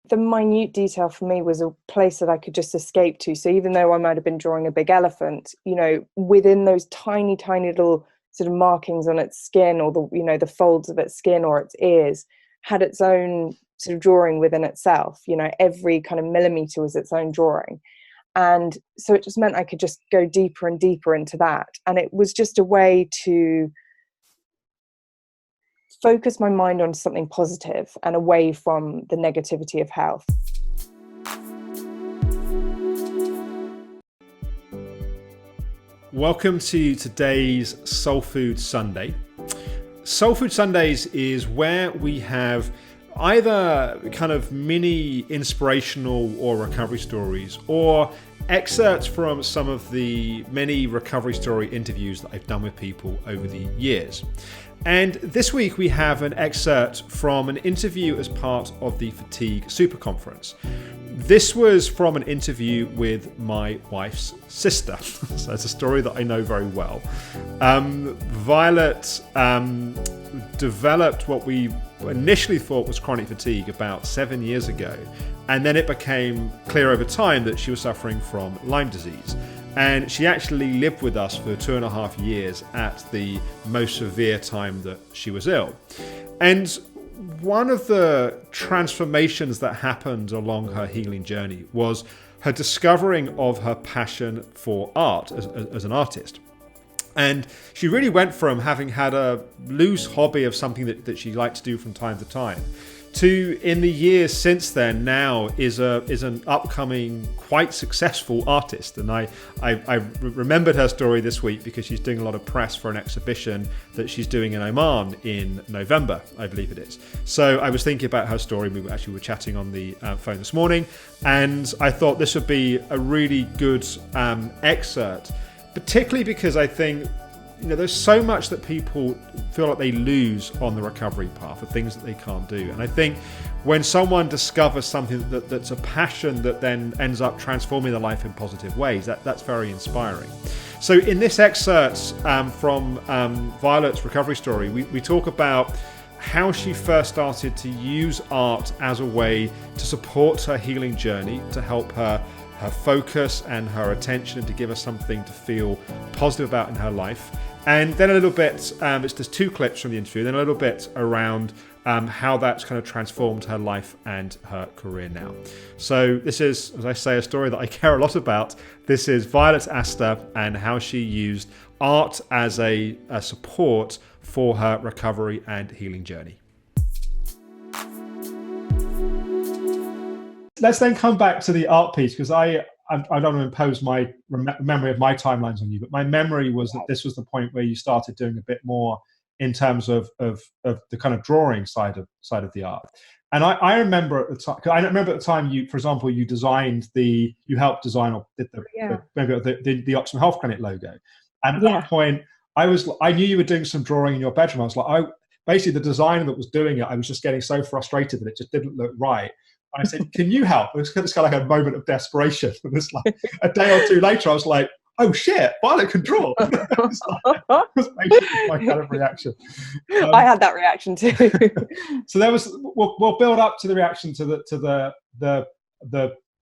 the minute detail for me was a place that I could just escape to. So even though I might have been drawing a big elephant, you know, within those tiny, tiny little sort of markings on its skin, or the, you know, the folds of its skin or its ears, had its own sort of drawing within itself. You know, every kind of millimeter was its own drawing. And so it just meant I could just go deeper and deeper into that. And it was just a way to focus my mind on something positive and away from the negativity of health. Welcome to today's Soulfood Sunday. Soulfood Sundays is where we have either kind of mini inspirational or recovery stories, or excerpts from some of the many recovery story interviews that I've done with people over the years. And this week we have an excerpt from an interview as part of the Fatigue Super Conference. This was from an interview with my wife's sister. So it's a story that I know very well. Violet developed what we initially thought was chronic fatigue about 7 years ago. And then it became clear over time that she was suffering from Lyme disease. And she actually lived with us for 2.5 years at the most severe time that she was ill. And one of the transformations that happened along her healing journey was her discovering of her passion for art as an artist. And she really went from having had a loose hobby of something that she liked to do from time to time, to, in the years since then, now is an upcoming, quite successful artist. And I remembered her story this week because she's doing a lot of press for an exhibition that she's doing in Oman in November, I believe it is. So I was thinking about her story. We were chatting on the phone this morning, and I thought this would be a really good excerpt, particularly because I think, you know, there's so much that people feel like they lose on the recovery path, of things that they can't do. And I think when someone discovers something that's a passion that then ends up transforming their life in positive ways, that's very inspiring. So in this excerpt from Violet's recovery story, we talk about how she first started to use art as a way to support her healing journey, to help her focus and her attention, and to give her something to feel positive about in her life. And then a little bit, there's 2 clips from the interview, then a little bit around how that's kind of transformed her life and her career now. So this is, as I say, a story that I care a lot about. This is Violet Astor and how she used art as a support for her recovery and healing journey. Let's then come back to the art piece, because I don't want to impose my memory of my timelines on you, but my memory was that this was the point where you started doing a bit more in terms of the kind of drawing side of the art. And I remember at the time, because I remember at the time you, for example, you helped design or did the Oxford Health Clinic logo. And at that point, I knew you were doing some drawing in your bedroom. I was like, basically the designer that was doing it, I was just getting so frustrated that it just didn't look right. I said, can you help? It was kind of like a moment of desperation. And it's like a day or two later, I was like, oh shit, Violet can draw. That was basically my kind of reaction. I had that reaction too. So there was, we'll build up to the reaction to the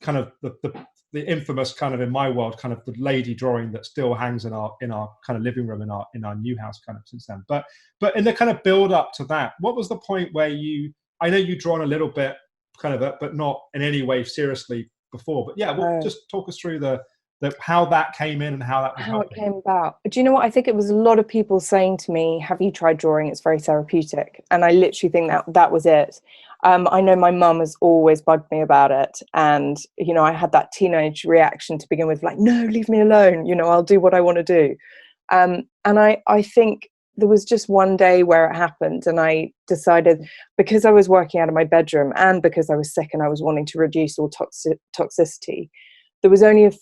kind of the infamous kind of, in my world, kind of the lady drawing that still hangs in our kind of living room in our new house kind of since then. But in the kind of build up to that, what was the point where I know you'd drawn a little bit kind of but not in any way seriously before, but just talk us through the how that came in and how it came about. Do you know what? I think it was a lot of people saying to me, have you tried drawing? It's very therapeutic. And I literally think that was it. I know my mum has always bugged me about it, and you know, I had that teenage reaction to begin with, like, no, leave me alone, you know, I'll do what I want to do. And I think there was just one day where it happened, and I decided, because I was working out of my bedroom and because I was sick and I was wanting to reduce all toxicity, there was only a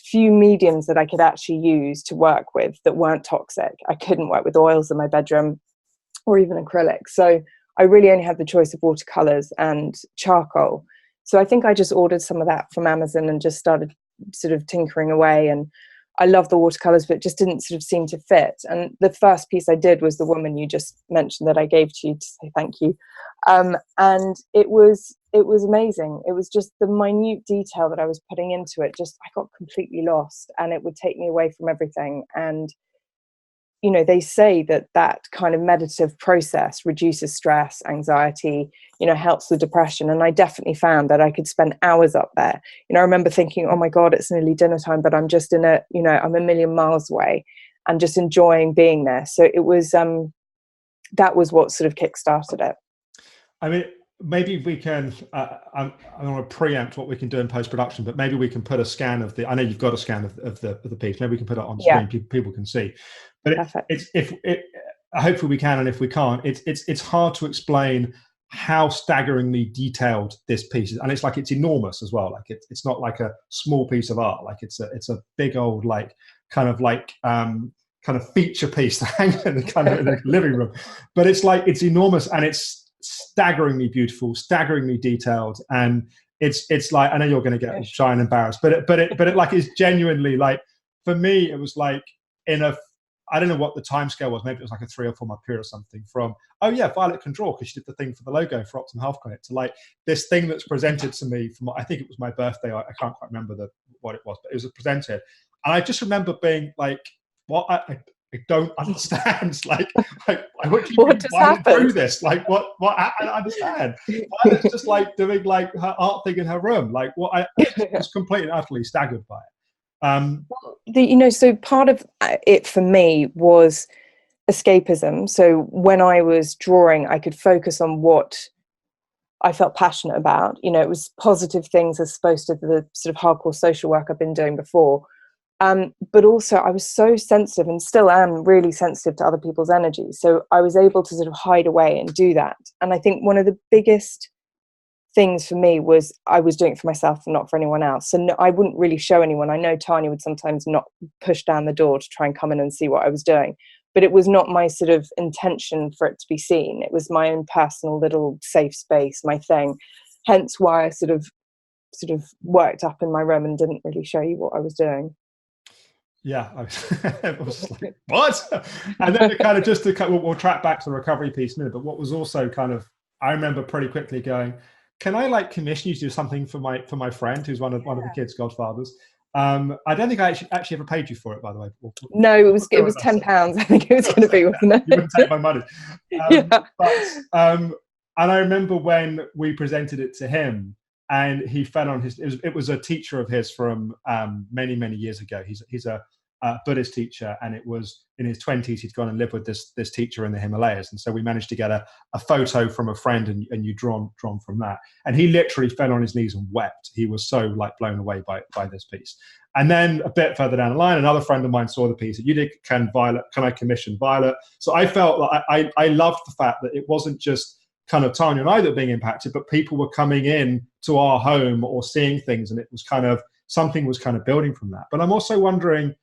few mediums that I could actually use to work with that weren't toxic. I couldn't work with oils in my bedroom or even acrylic. So I really only had the choice of watercolors and charcoal. So I think I just ordered some of that from Amazon and just started sort of tinkering away. And I love the watercolors, but it just didn't sort of seem to fit. And the first piece I did was the woman you just mentioned that I gave to you to say thank you. And it was it was amazing. It was just the minute detail that I was putting into it. Just I got completely lost, and it would take me away from everything. And you know, they say that that kind of meditative process reduces stress, anxiety, you know, helps with depression. And I definitely found that I could spend hours up there. You know, I remember thinking, oh my God, it's nearly dinner time, but I'm just in a, you know, I'm a million miles away, and just enjoying being there. So it was, that was what sort of kickstarted it. I mean, maybe we can, I'm going to preempt what we can do in post-production, but maybe we can put a scan of the, I know you've got a scan of the piece. Maybe we can put it on screen, people can see. But hopefully we can, and if we can't, it's hard to explain how staggeringly detailed this piece is, and it's like it's enormous as well. Like it's not like a small piece of art. Like it's a big old kind of feature piece to hang in the living room. But it's like it's enormous, and it's staggeringly beautiful, staggeringly detailed, and it's like, I know you're going to get shy and embarrassed, but it like is genuinely like, for me it was like in a, I don't know what the time scale was. Maybe it was like a 3 or 4 month period or something, from, oh yeah, Violet can draw because she did the thing for the logo for Optimum Health Clinic, to like this thing that's presented to me from, I think it was my birthday. I can't quite remember what it was, but it was presented. And I just remember being like, what? I don't understand. like what just happened through this? Like what? I don't understand. Violet's just like doing like her art thing in her room. Like what? I was completely and utterly staggered by it. You know, so part of it for me was escapism. So when I was drawing, I could focus on what I felt passionate about. You know, it was positive things as opposed to the sort of hardcore social work I've been doing before. But also I was so sensitive, and still am really sensitive to other people's energy. So I was able to sort of hide away and do that. And I think one of the biggest things for me was I was doing it for myself and not for anyone else. So no, I wouldn't really show anyone. I know Tanya would sometimes not push down the door to try and come in and see what I was doing, but it was not my sort of intention for it to be seen. It was my own personal little safe space, my thing. Hence why I sort of worked up in my room and didn't really show you what I was doing. Yeah, I was like, what? And then it kind of we'll track back to the recovery piece in a minute. But what was also kind of, I remember pretty quickly going, can I like commission you to do something for my friend who's one of the kids' godfathers? I don't think I actually ever paid you for it, by the way. No, it was £10. I think it was going to be, wasn't it? You wouldn't take my money. Yeah. But and I remember when we presented it to him, and he fell on his. It was a teacher of his from many years ago. He's a Buddhist teacher, and it was in his 20s. He'd gone and lived with this teacher in the Himalayas, and so we managed to get a photo from a friend, and you drawn from that. And he literally fell on his knees and wept. He was so like blown away by this piece. And then a bit further down the line, another friend of mine saw the piece. You did, can I commission Violet? So I felt like I loved the fact that it wasn't just kind of Tanya and I that were being impacted, but people were coming in to our home or seeing things, and it was kind of, something was kind of building from that. But I'm also wondering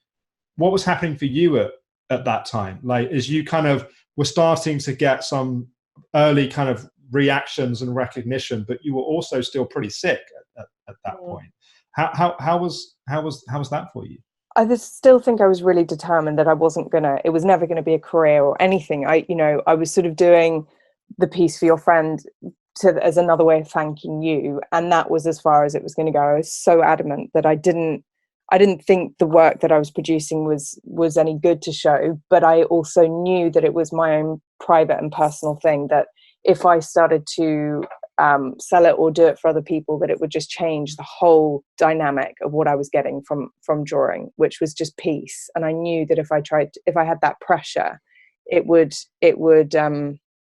what was happening for you at that time, like as you kind of were starting to get some early kind of reactions and recognition, but you were also still pretty sick at that point. How was that for you? I still think I was really determined that it was never gonna be a career or anything. I was sort of doing the piece for your friend as another way of thanking you, and that was as far as it was going to go. I was so adamant that I didn't think the work that I was producing was any good to show, but I also knew that it was my own private and personal thing, that if I started to sell it or do it for other people, that it would just change the whole dynamic of what I was getting from drawing, which was just peace. And I knew that if I had that pressure, it would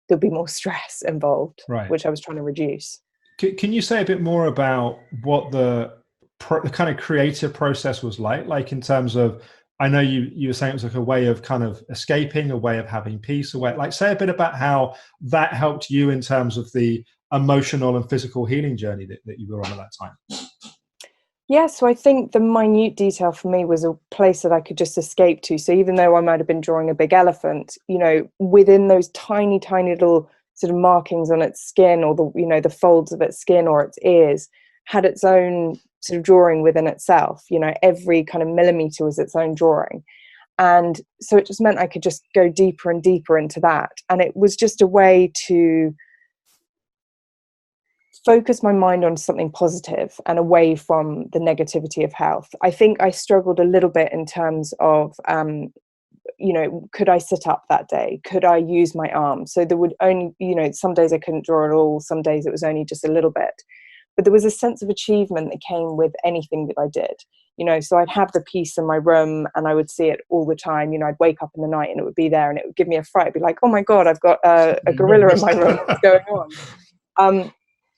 there'd be more stress involved, right, which I was trying to reduce. Can you say a bit more about what the kind of creative process was like in terms of, I know you were saying it was like a way of kind of escaping, a way of having peace, say a bit about how that helped you in terms of the emotional and physical healing journey that you were on at that time? Yeah, so I think the minute detail for me was a place that I could just escape to. So even though I might have been drawing a big elephant, within those tiny little sort of markings on its skin, or the folds of its skin or its ears, had its own sort of drawing within itself. Every kind of millimeter was its own drawing. And so it just meant I could just go deeper and deeper into that. And it was just a way to focus my mind on something positive and away from the negativity of health. I think I struggled a little bit in terms of, could I sit up that day? Could I use my arm? So there would only, some days I couldn't draw at all. Some days it was only just a little bit. But there was a sense of achievement that came with anything that I did. So I'd have the piece in my room and I would see it all the time. I'd wake up in the night and it would be there and it would give me a fright. I'd be like, oh my God, I've got a gorilla in my room. What's going on?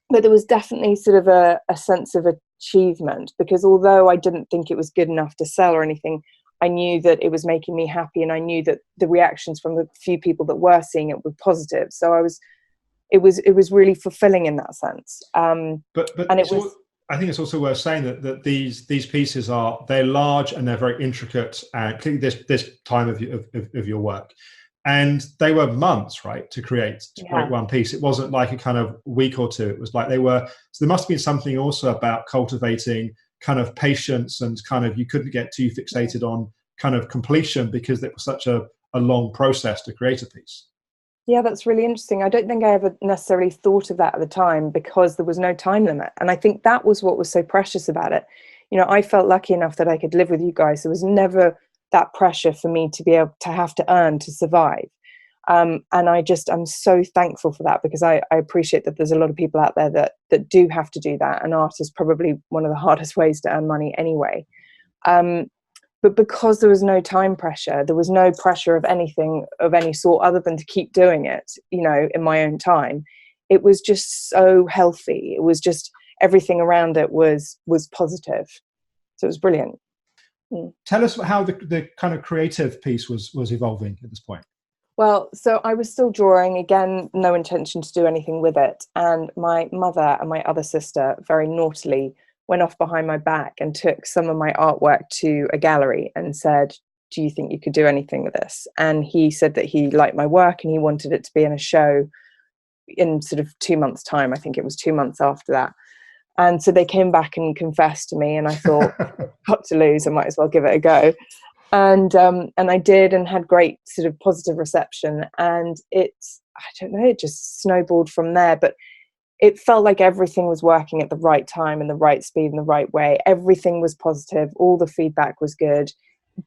But there was definitely sort of a sense of achievement, because although I didn't think it was good enough to sell or anything, I knew that it was making me happy, and I knew that the reactions from the few people that were seeing it were positive. So it was really fulfilling in that sense. But and it was. I think it's also worth saying that these pieces they're large and they're very intricate, particularly this time of your work, and they were months, right, to create one piece. It wasn't like a kind of week or two. It was like they were. So there must have been something also about cultivating kind of patience, and kind of you couldn't get too fixated on kind of completion because it was such a long process to create a piece. Yeah, that's really interesting. I don't think I ever necessarily thought of that at the time, because there was no time limit. And I think that was what was so precious about it. I felt lucky enough that I could live with you guys. There was never that pressure for me to be able to have to earn to survive. And I'm so thankful for that, because I appreciate that there's a lot of people out there that do have to do that. And art is probably one of the hardest ways to earn money anyway. But because there was no time pressure, there was no pressure of anything of any sort other than to keep doing it, in my own time. It was just so healthy. It was just everything around it was positive. So it was brilliant. Tell us how the kind of creative piece was evolving at this point. Well, so I was still drawing, again, no intention to do anything with it. And my mother and my other sister very naughtily went off behind my back and took some of my artwork to a gallery and said, do you think you could do anything with this? And he said that he liked my work and he wanted it to be in a show in sort of 2 months' time. I think it was 2 months after that. And so they came back and confessed to me, and I thought, got to lose, I might as well give it a go. And I did, and had great sort of positive reception. And it just snowballed from there. But it felt like everything was working at the right time and the right speed and the right way. Everything was positive. All the feedback was good.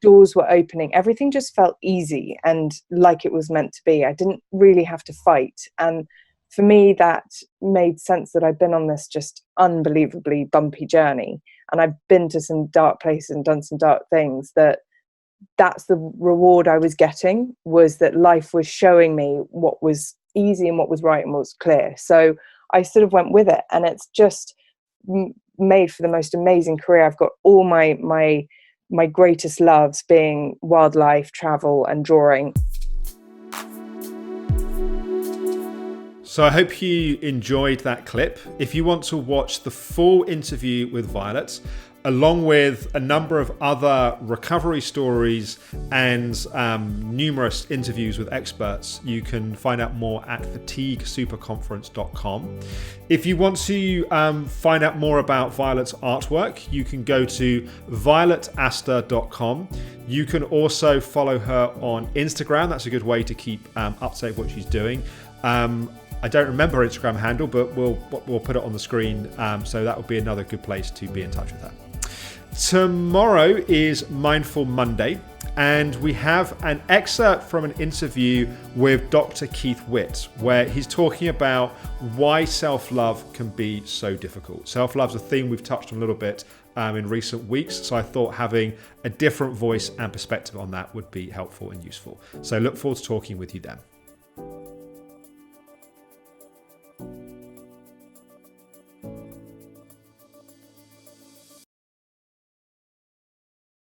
Doors were opening. Everything just felt easy and like it was meant to be. I didn't really have to fight. And for me, that made sense that I'd been on this just unbelievably bumpy journey. And I've been to some dark places and done some dark things. That's the reward I was getting, was that life was showing me what was easy and what was right and what was clear. So I sort of went with it, and it's just made for the most amazing career. I've got all my greatest loves being wildlife, travel, and drawing. So I hope you enjoyed that clip. If you want to watch the full interview with Violet, along with a number of other recovery stories and numerous interviews with experts, you can find out more at fatiguesuperconference.com. If you want to find out more about Violet's artwork, you can go to violetastor.com. You can also follow her on Instagram. That's a good way to keep up to date with what she's doing. I don't remember her Instagram handle, but we'll put it on the screen. So that would be another good place to be in touch with her. Tomorrow is Mindful Monday, and we have an excerpt from an interview with Dr. Keith Witt, where he's talking about why self-love can be so difficult. Self-love is a theme we've touched on a little bit in recent weeks, so I thought having a different voice and perspective on that would be helpful and useful. So look forward to talking with you then.